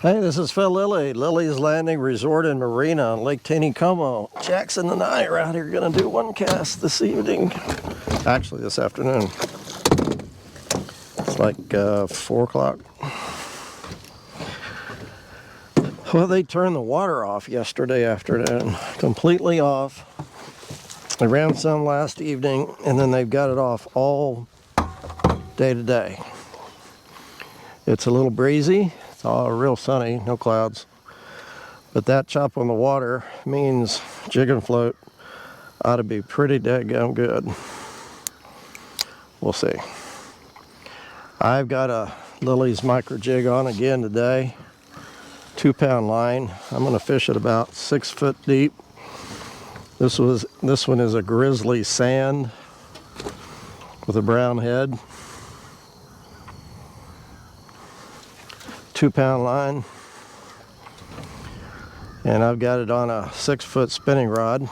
Hey, this is Phil Lilley, Lilley's Landing Resort in Marina on Lake Taneycomo. Jackson and I are out here going to do one cast this evening. Actually, this afternoon. It's like 4 o'clock. Well, they turned the water off yesterday afternoon. Completely off. They ran some last evening, and then they've got it off all day today. It's a little breezy. It's all real sunny, no clouds. But that chop on the water means jig and float ought to be pretty daggone good. We'll see. I've got a Lilleys micro jig on again today. 2-pound line. I'm going to fish it about 6 foot deep. This one is a grizzly sand with a brown head. 2-pound line. And I've got it on a 6 foot spinning rod.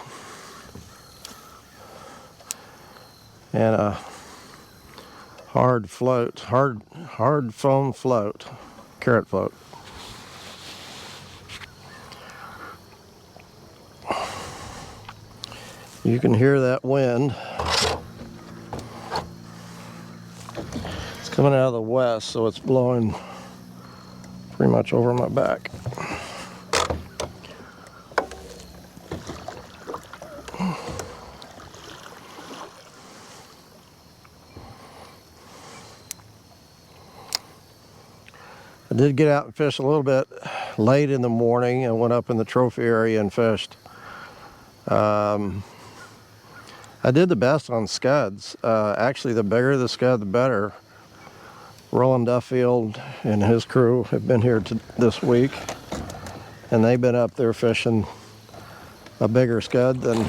And a hard float, hard foam float, carrot float. You can hear that wind. It's coming out of the west, so it's blowing pretty much over my back. I did get out and fish a little bit late in the morning. I went up in the trophy area and fished. I did the best on scuds. Actually, the bigger the scud, the better. Roland Duffield and his crew have been here this week, and they've been up there fishing a bigger scud than,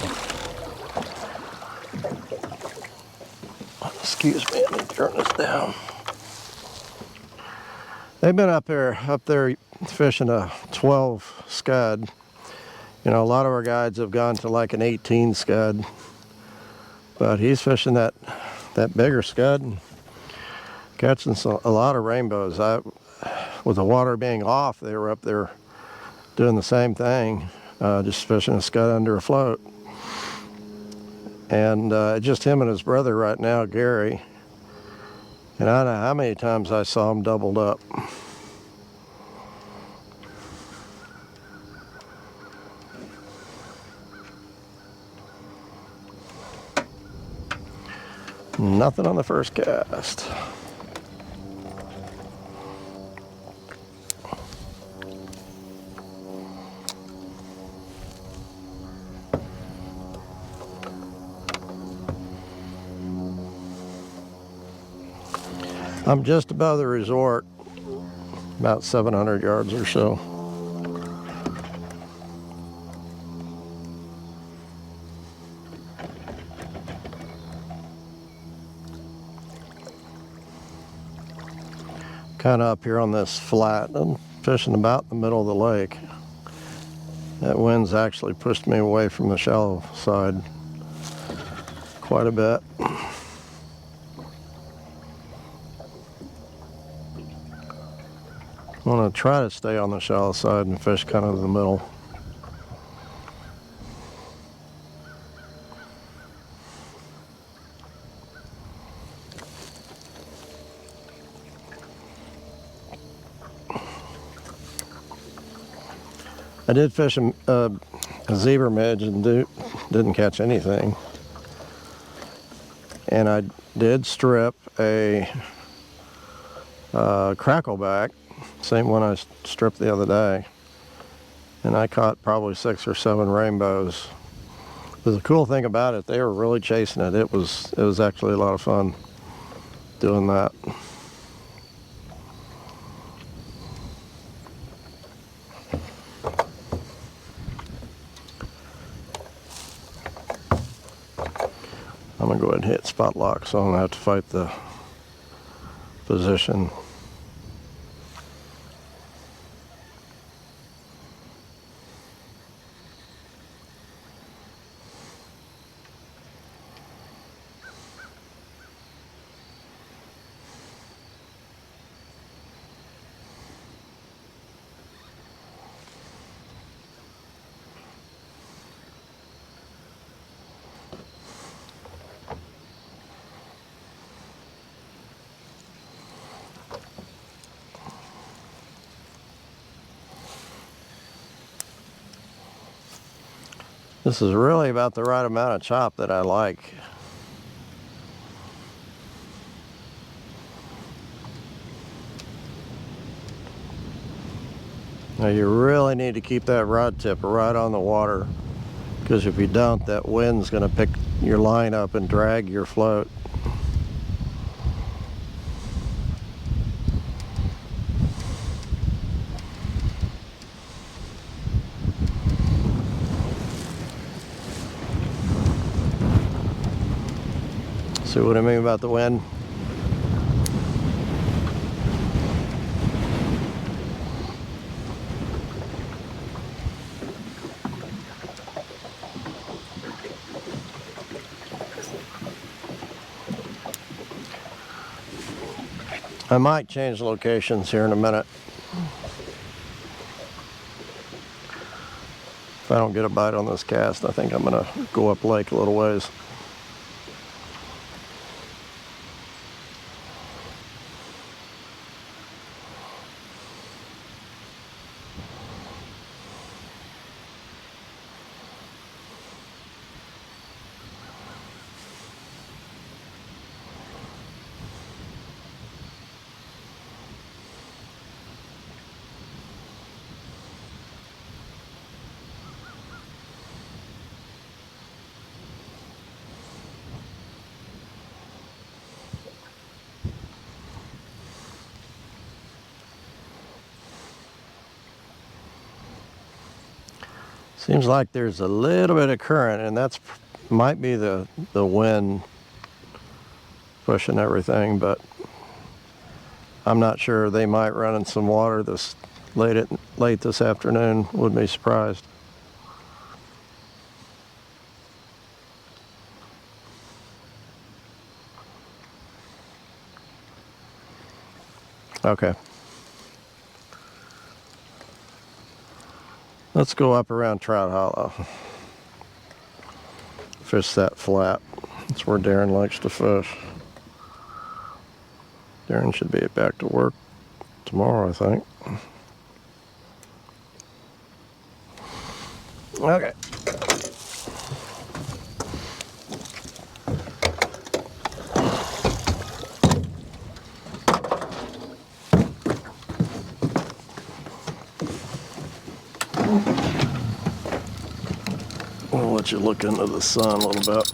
excuse me, let me turn this down. They've been up there fishing a 12 scud. You know, a lot of our guides have gone to like an 18 scud, but he's fishing that bigger scud and catching a lot of rainbows. With the water being off, they were up there doing the same thing, just fishing a scud under a float. And just him and his brother right now, Gary. And I don't know how many times I saw him doubled up. Nothing on the first cast. I'm just above the resort, about 700 yards or so. Kind of up here on this flat. I'm fishing about the middle of the lake. That wind's actually pushed me away from the shallow side quite a bit. I want to try to stay on the shallow side and fish kind of in the middle. I did fish a zebra midge and didn't catch anything. And I did strip a crackle back, same one I stripped the other day. And I caught probably 6 or 7 rainbows. But the cool thing about it, they were really chasing it. It was actually a lot of fun doing that. I'm gonna go ahead and hit spot lock so I don't have to fight the position. This is really about the right amount of chop that I like. Now you really need to keep that rod tip right on the water, because if you don't, that wind's going to pick your line up and drag your float. See what I mean about the wind? I might change locations here in a minute. If I don't get a bite on this cast, I think I'm gonna go up lake a little ways. Seems like there's a little bit of current, and that's might be the wind pushing everything, but I'm not sure. They might run in some water this late this afternoon. Wouldn't be surprised. Okay. Let's go up around Trout Hollow. Fish that flat. That's where Darren likes to fish. Darren should be back to work tomorrow, I think. Okay. I'll let you look into the sun a little bit.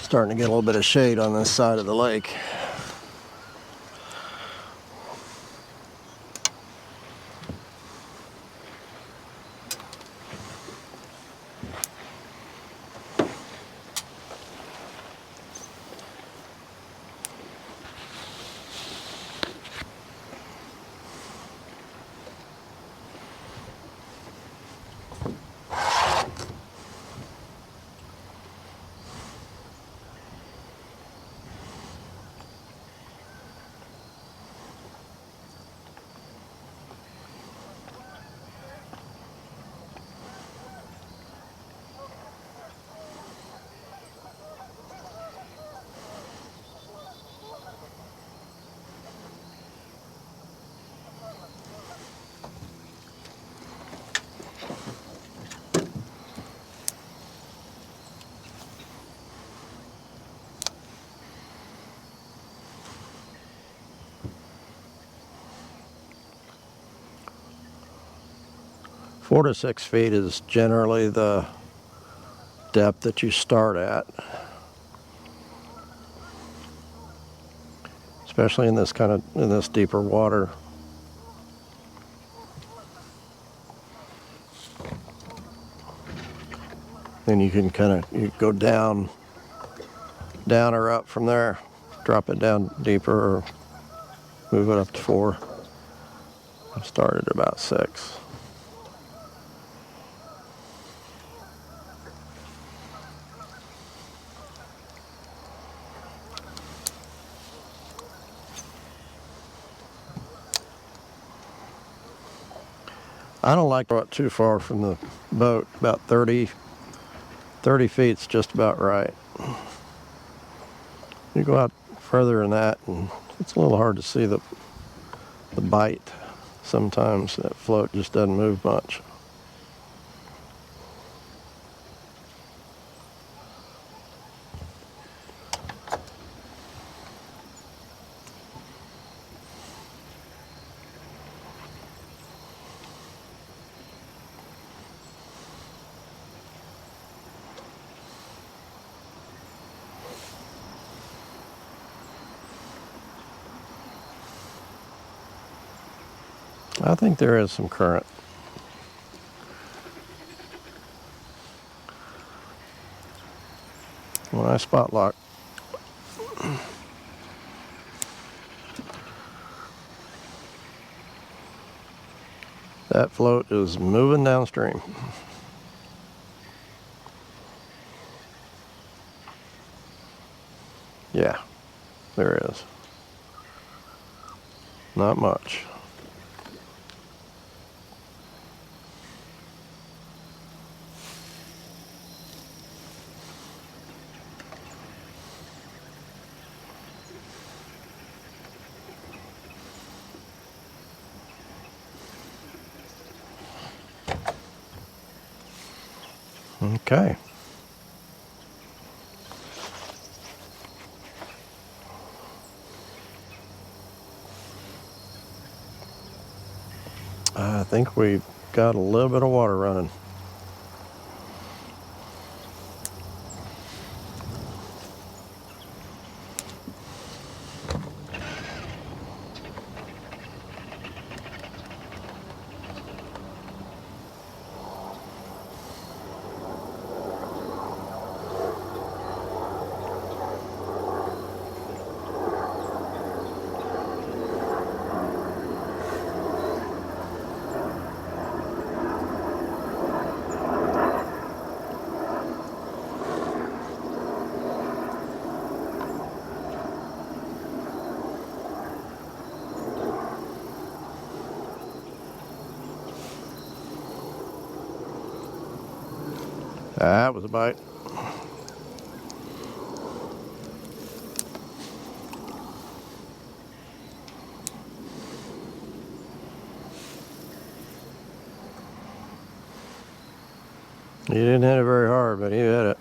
Starting to get a little bit of shade on this side of the lake. 4 to 6 feet is generally the depth that you start at, especially in this deeper water. Then you can you go down or up from there, drop it down deeper or move it up to 4. I've started at about 6. I don't like to go out too far from the boat. About 30 feet's just about right. You go out further than that and it's a little hard to see the bite. Sometimes that float just doesn't move much. I think there is some current. When I spot lock, that float is moving downstream. Yeah, there is. Not much. Okay. I think we've got a little bit of water running. That was a bite. He didn't hit it very hard, but he hit it.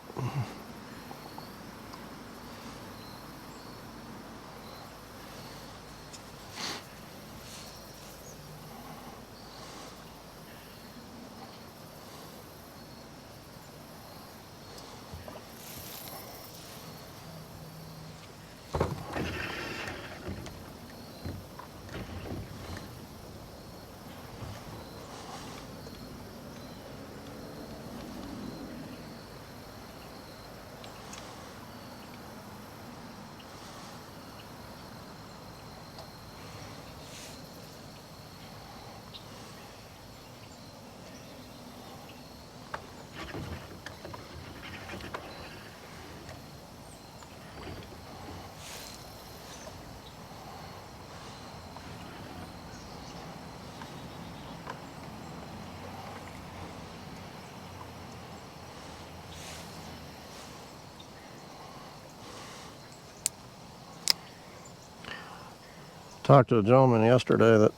Talked to a gentleman yesterday that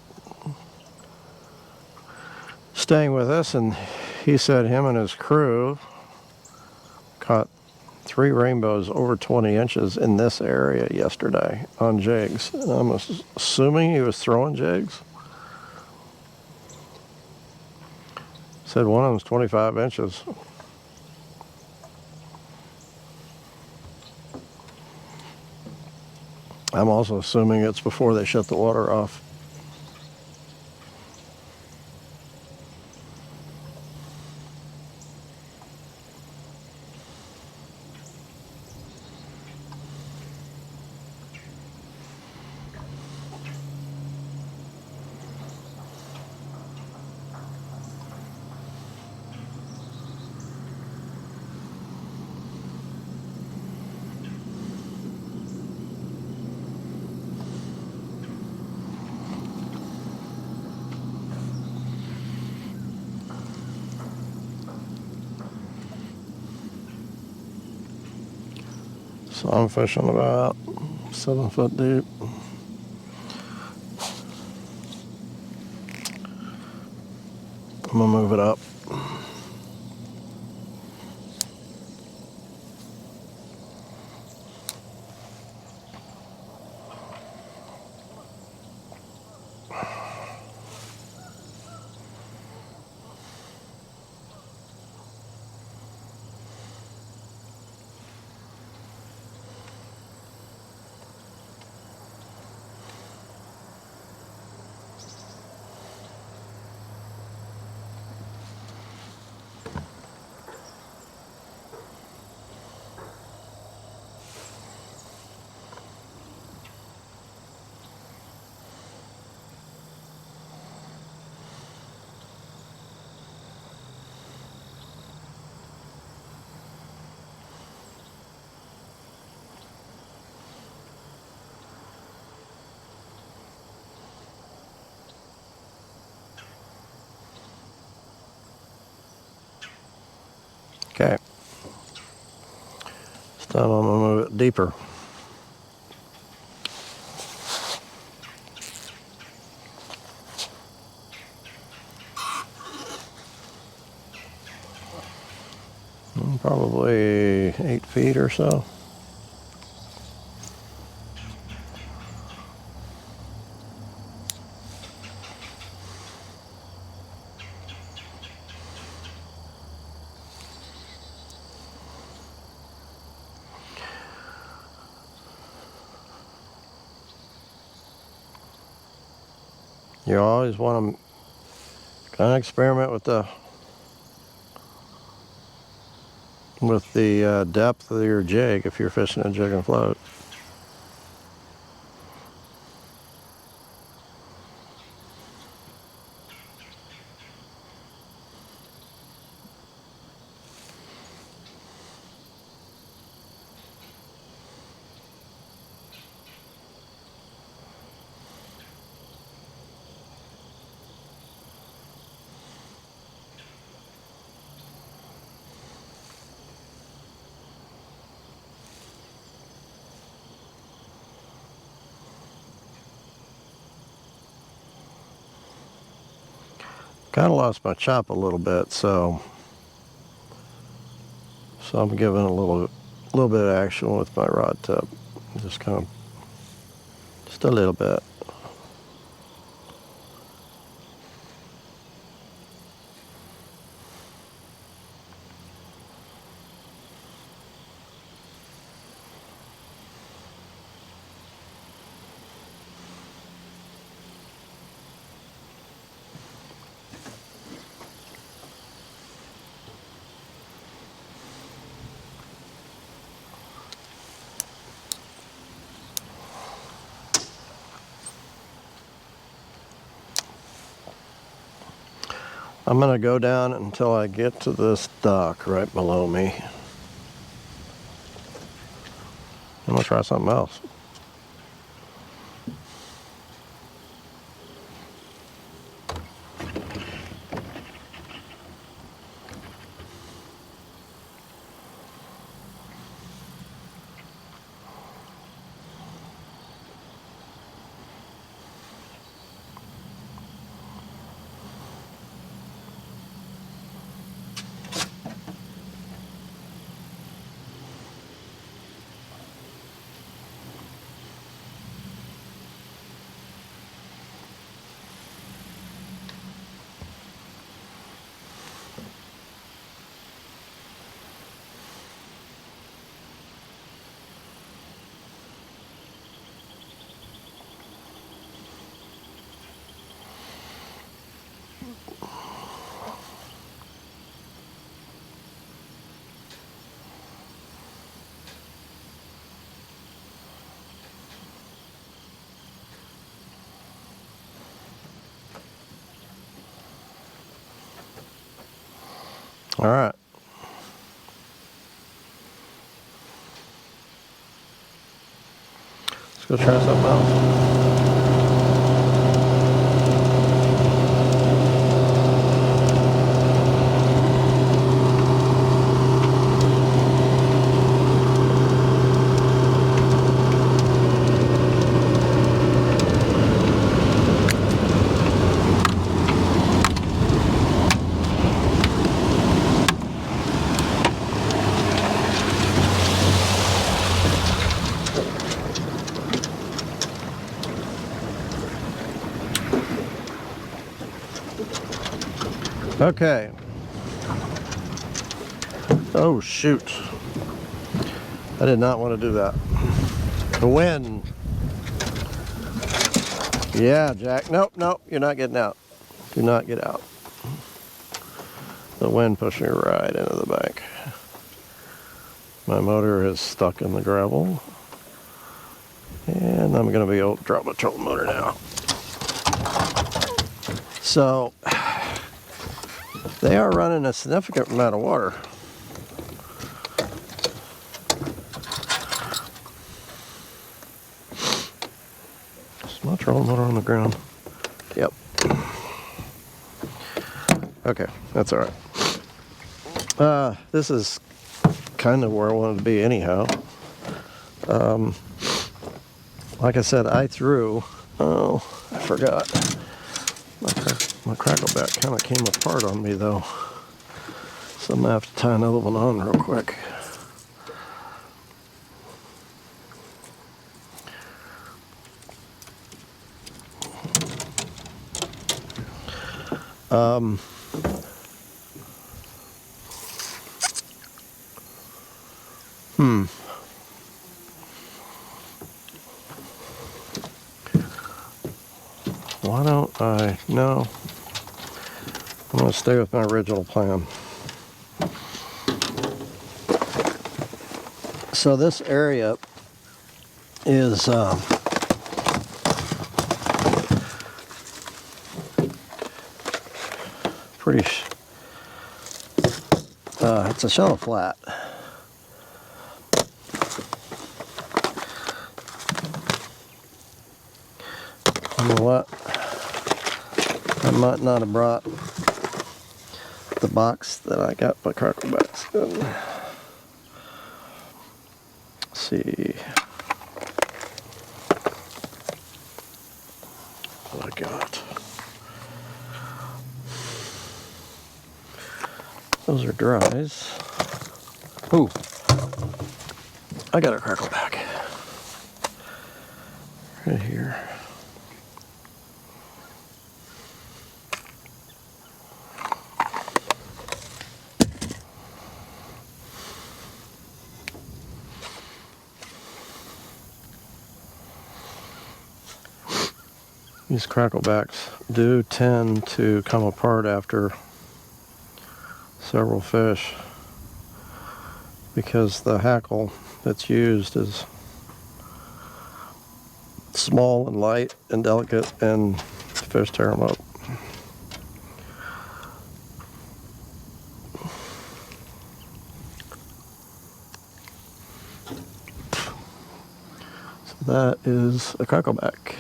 staying with us, and he said him and his crew caught 3 rainbows over 20 inches in this area yesterday on jigs. And I'm assuming he was throwing jigs. Said one of them's 25 inches. I'm also assuming it's before they shut the water off. So I'm fishing about 7 foot deep. I'm gonna move it up. Okay. This time I'm gonna move it deeper. Probably 8 feet or so. You always want to kind of experiment with the depth of your jig if you're fishing a jig and float. Kind of lost my chop a little bit, so I'm giving a little bit of action with my rod tip. Just a little bit. I'm gonna go down until I get to this dock right below me. I'm gonna try something else. All right. Let's go try something else. Okay. Oh, shoot. I did not want to do that. The wind. Yeah, Jack. Nope, nope. You're not getting out. Do not get out. The wind pushed me right into the bank. My motor is stuck in the gravel. And I'm going to be able to drop my trolling motor now. So, they are running a significant amount of water. Is my trolling motor on the ground? Yep. Okay, that's all right. This is kind of where I wanted to be anyhow. Like I said, I threw, oh, I forgot. My crackleback kind of came apart on me though. So I'm gonna have to tie another one on real quick. Why don't I, no, I'm going to stay with my original plan. So this area is pretty, it's a shallow flat. You know what? I might not have brought the box that I got my cracklebacks in. Let's see what I got. Those are dries. Ooh, I got a crackleback right here. These cracklebacks do tend to come apart after several fish because the hackle that's used is small and light and delicate, and the fish tear them up. So that is a crackleback.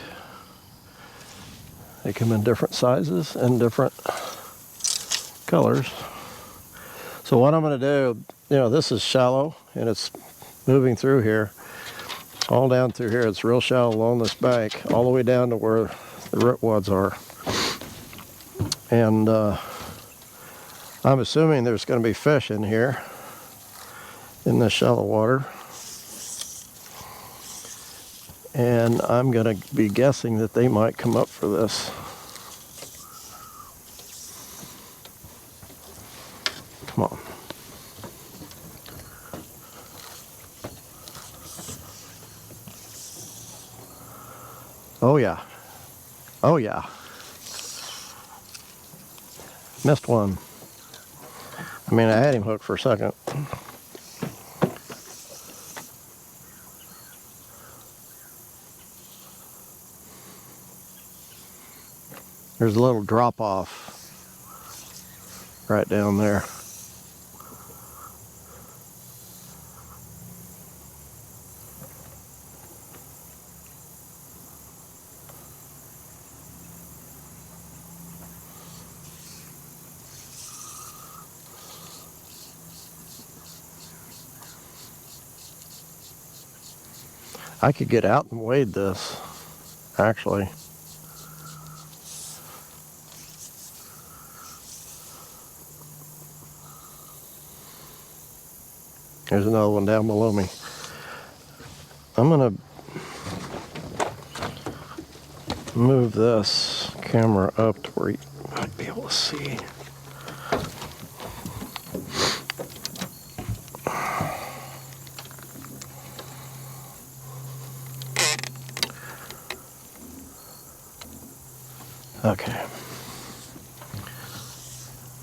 They come in different sizes and different colors. So what I'm going to do, you know, this is shallow and it's moving through here, all down through here. It's real shallow along this bank, all the way down to where the root wads are. And I'm assuming there's going to be fish in here in this shallow water. And I'm going to be guessing that they might come up for this. Come on. Oh yeah. Oh yeah. Missed one. I mean, I had him hooked for a second. There's a little drop off right down there. I could get out and wade this, actually. There's another one down below me. I'm gonna move this camera up to where you might be able to see. Okay.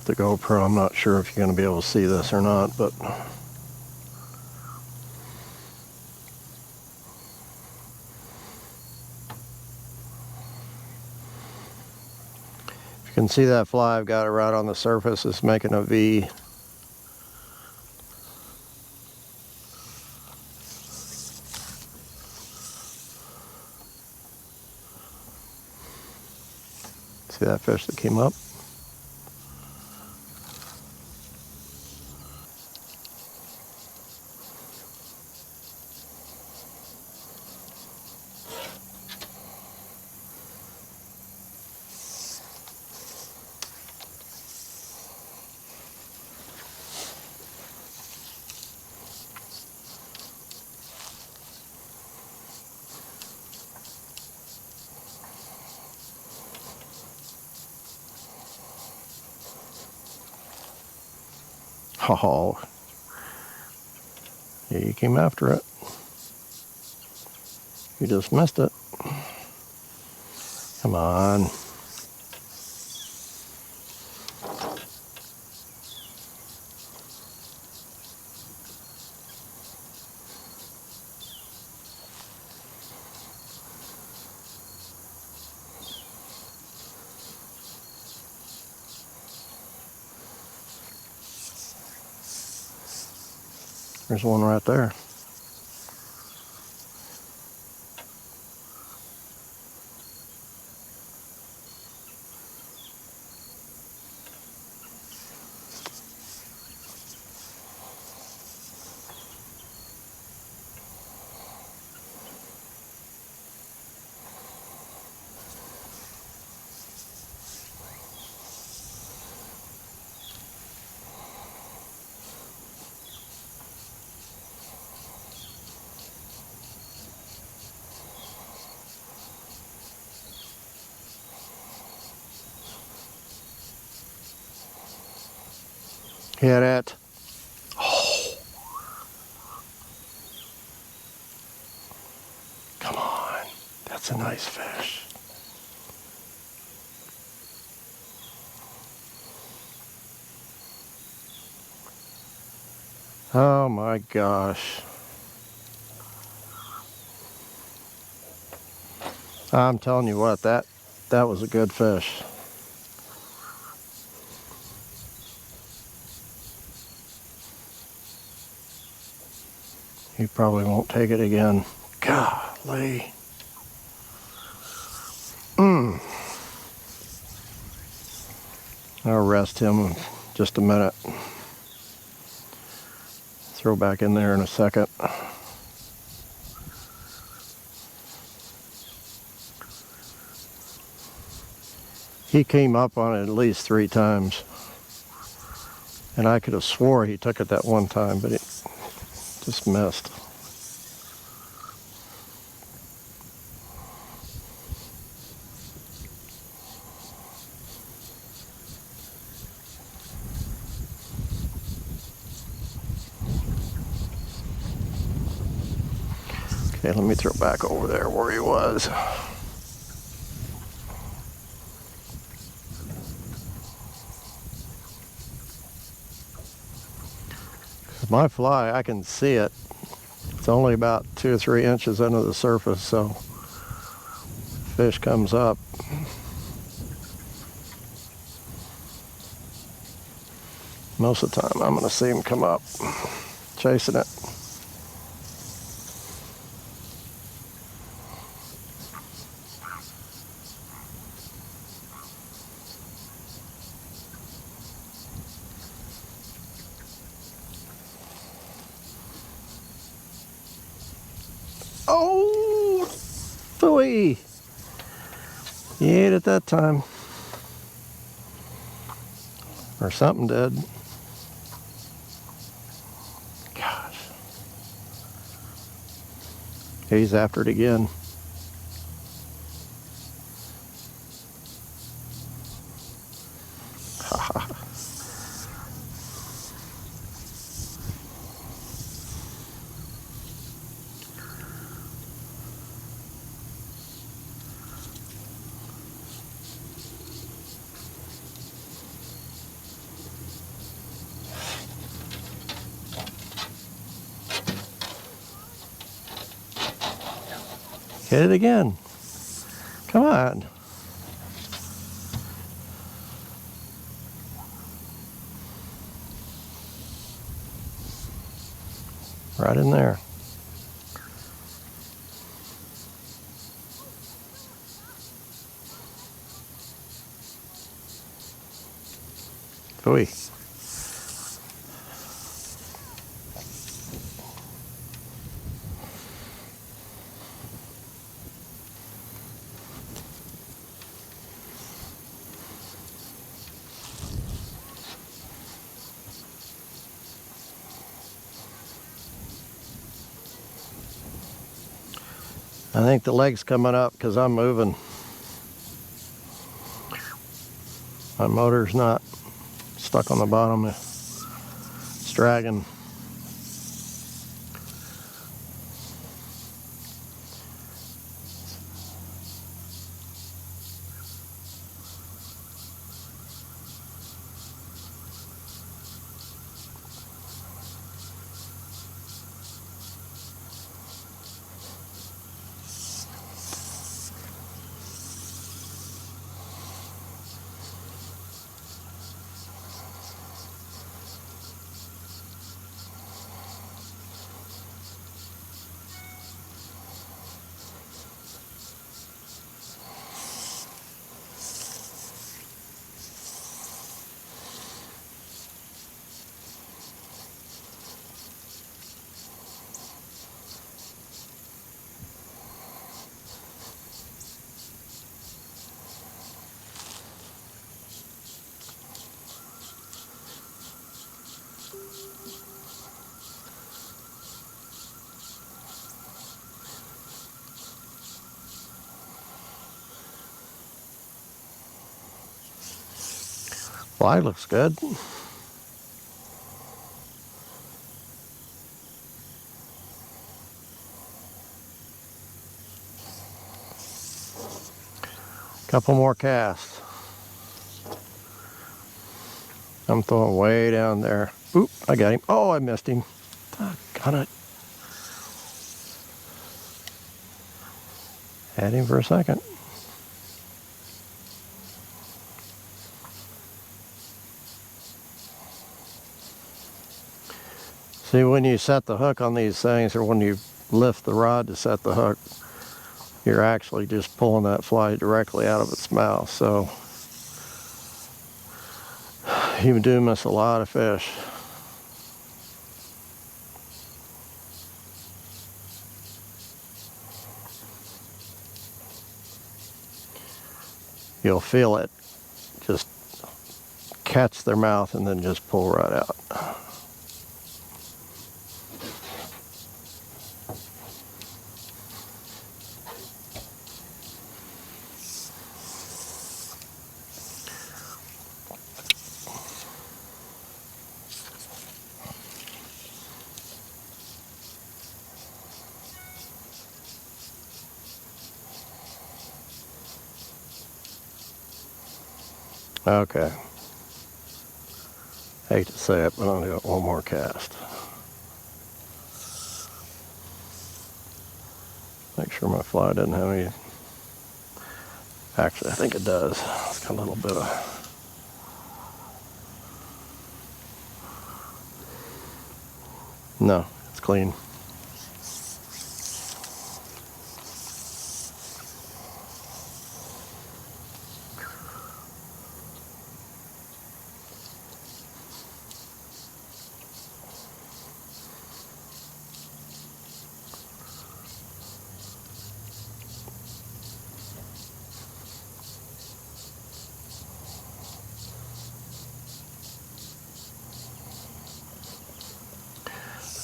The GoPro, I'm not sure if you're going to be able to see this or not, but you can see that fly. I've got it right on the surface. It's making a V. See that fish that came up? Oh, yeah, you came after it. You just missed it. Come on. There's one right there. Hear that? Oh. Come on. That's a nice fish. Oh my gosh. I'm telling you what, that was a good fish. He probably won't take it again. Golly. I'll rest him in just a minute. Throw back in there in a second. He came up on it at least 3 times. And I could have swore he took it that one time, but it just missed. Okay, let me throw back over there where he was. 'Cause my fly, I can see it. It's only about 2 or 3 inches under the surface, so fish comes up. Most of the time, I'm gonna see him come up, chasing it. Oh, phooey! He ate it that time. Or something did. Gosh. He's after it again. Hit it again. Come on. Right in there. Phooey. I think the leg's coming up because I'm moving. My motor's not stuck on the bottom. It's dragging. Fly looks good. Couple more casts. I'm throwing way down there. Oop, I got him. Oh, I missed him. Got it. Had him for a second. See, when you set the hook on these things, or when you lift the rod to set the hook, you're actually just pulling that fly directly out of its mouth. So you do miss a lot of fish. You'll feel it just catch their mouth and then just pull right out. Okay. Hate to say it, but I'm gonna do one more cast. Make sure my fly doesn't have any. Actually, I think it does. It's got a little bit of. No, it's clean.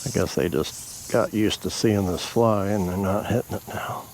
I guess they just got used to seeing this fly and they're not hitting it now.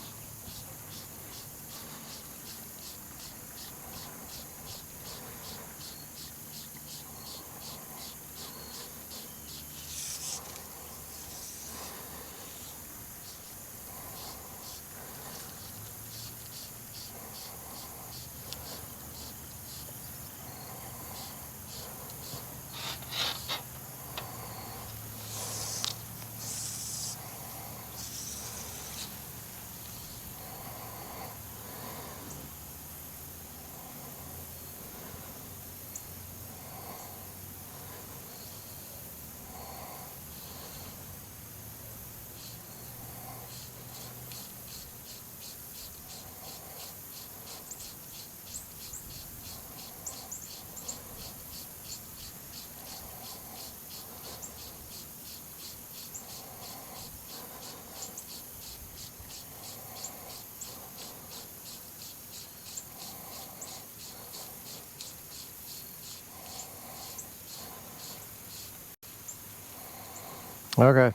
Okay.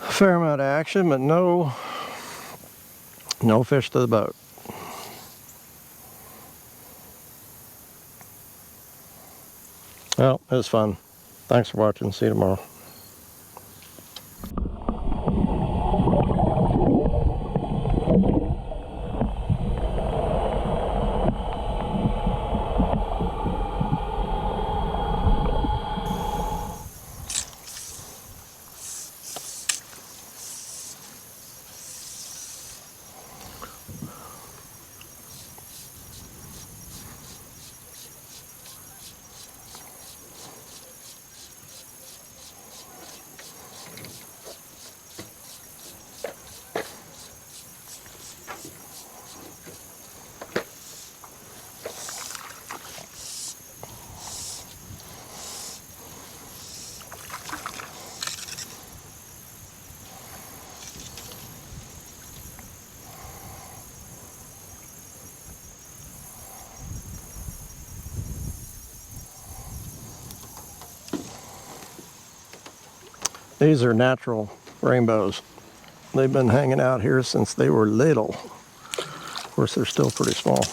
A fair amount of action, but no fish to the boat. Well, it was fun. Thanks for watching. See you tomorrow. These are natural rainbows. They've been hanging out here since they were little. Of course, they're still pretty small.